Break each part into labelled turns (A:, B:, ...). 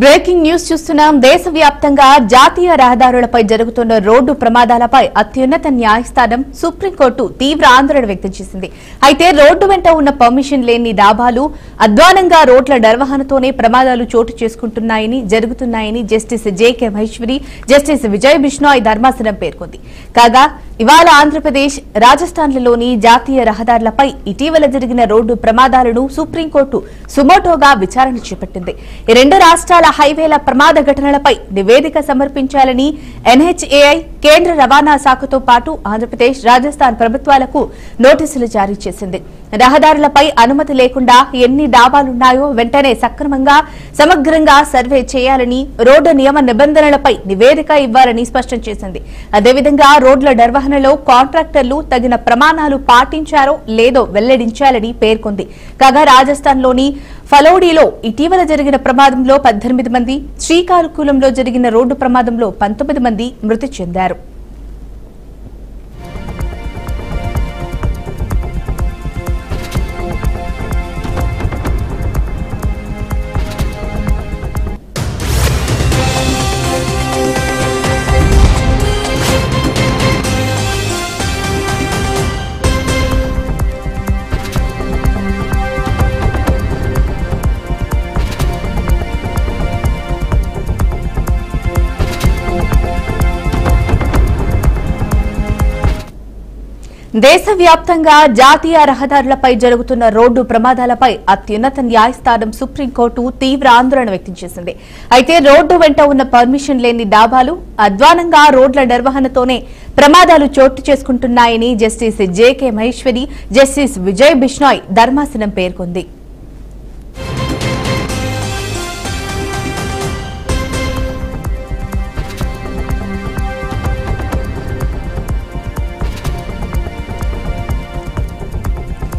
A: Breaking news చూస్తున్నాం. దేశవ్యాప్తంగా జాతీయ రహదారులపై జరుగుతున్న రోడ్డు ప్రమాదాలపై అత్యున్నత న్యాయస్థానం సుప్రీంకోర్టు తీవ్ర ఆందోళన వ్యక్తం చేసింది. అయితే రోడ్డు వెంట ఉన్న పర్మిషన్ లేని డాబాలు అధ్వానంగా రోడ్ల నిర్వహణతోనే ప్రమాదాలు చోటు జరుగుతున్నాయని justice JK Maheshwari, justice Vijay Bishnoi ధర్మాసనం పేర్కొంది. కాగా ఇవాళ ఆంధ్రప్రదేశ్, రాజస్థాన్లలోని జాతీయ రహదారులపై ఇటీవల జరిగిన రోడ్డు ప్రమాదాలను సుప్రీంకోర్టు సుమోటోగా విచారణ చేపట్టింది. ఈ రెండు రాష్ట్రాల హైవేల ప్రమాద ఘటనలపై నివేదిక సమర్పించాలని ఎన్హెచ్ఏఐ, కేంద్ర రవాణా శాఖతో పాటు ఆంధ్రప్రదేశ్, రాజస్థాన్ ప్రభుత్వాలకు నోటీసులు జారీ చేసింది. రహదారులపై అనుమతి లేకుండా ఎన్ని డాబాలున్నాయో వెంటనే సక్రమంగా, సమగ్రంగా సర్వే చేయాలని, రోడ్డు నియమ నిబంధనలపై నివేదిక ఇవ్వాలని స్పష్టం చేసింది. అదేవిధంగా రోడ్ల నిర్వహణలో కాంట్రాక్టర్లు తగిన ప్రమాణాలు పాటించారో లేదో వెల్లడించాలని పేర్కొంది. కాగా రాజస్థాన్లోని ఫలోడీలో ఇటీవల జరిగిన ప్రమాదంలో 18 మంది, శ్రీకాకుళంలో జరిగిన రోడ్డు ప్రమాదంలో 19 మంది మృతి చెందారు. దేశవ్యాప్తంగా జాతీయ రహదారులపై జరుగుతున్న రోడ్డు ప్రమాదాలపై అత్యున్నత న్యాయస్థానం సుప్రీంకోర్టు తీవ్ర ఆందోళన వ్యక్తం చేసింది. అయితే రోడ్డు వెంట ఉన్న పర్మిషన్ లేని డాబాలు అధ్వానంగా రోడ్ల నిర్వహణతోనే ప్రమాదాలు చోటు చేసుకుంటున్నాయని justice JK Maheshwari, justice Vijay Bishnoi ధర్మాసనం పేర్కొంది.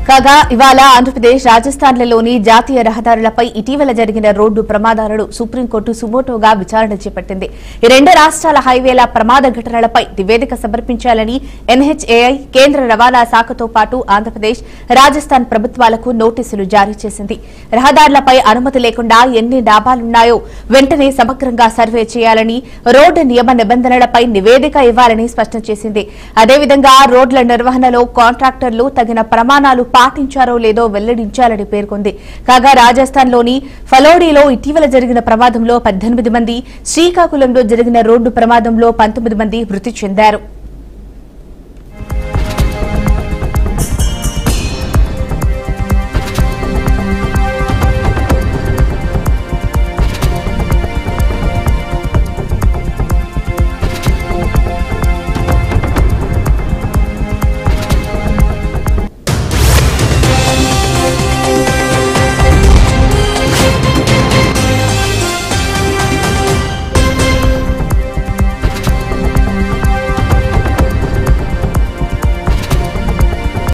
A: కాగా ఇవాళ ఆంధ్రప్రదేశ్, రాజస్థాన్లలోని జాతీయ రహదారులపై ఇటీవల జరిగిన రోడ్డు ప్రమాదాలను సుప్రీంకోర్టు సుమోటోగా విచారణ చేపట్టింది. ఈ రెండు రాష్ట్రాల హైవేల ప్రమాద ఘటనలపై నివేదిక సమర్పించాలని ఎన్హెచ్ఏఐ, కేంద్ర రవాణా శాఖతో పాటు ఆంధ్రప్రదేశ్, రాజస్థాన్ ప్రభుత్వాలకు నోటీసులు జారీ చేసింది. రహదారులపై అనుమతి లేకుండా ఎన్ని డాబాలున్నాయో వెంటనే సమగ్రంగా సర్వే చేయాలని, రోడ్డు నియమ నిబంధనలపై నివేదిక ఇవ్వాలని స్పష్టం చేసింది. అదేవిధంగా రోడ్ల నిర్వహణలో కాంట్రాక్టర్లు తగిన ప్రమాణాలు పాటించారో లేదో వెల్లడించాలని పేర్కొంది. కాగా రాజస్థాన్లోని ఫలోడీలో ఇటీవల జరిగిన ప్రమాదంలో 18 మంది, శ్రీకాకుళంలో జరిగిన రోడ్డు ప్రమాదంలో 19 మంది మృతి చెందారు.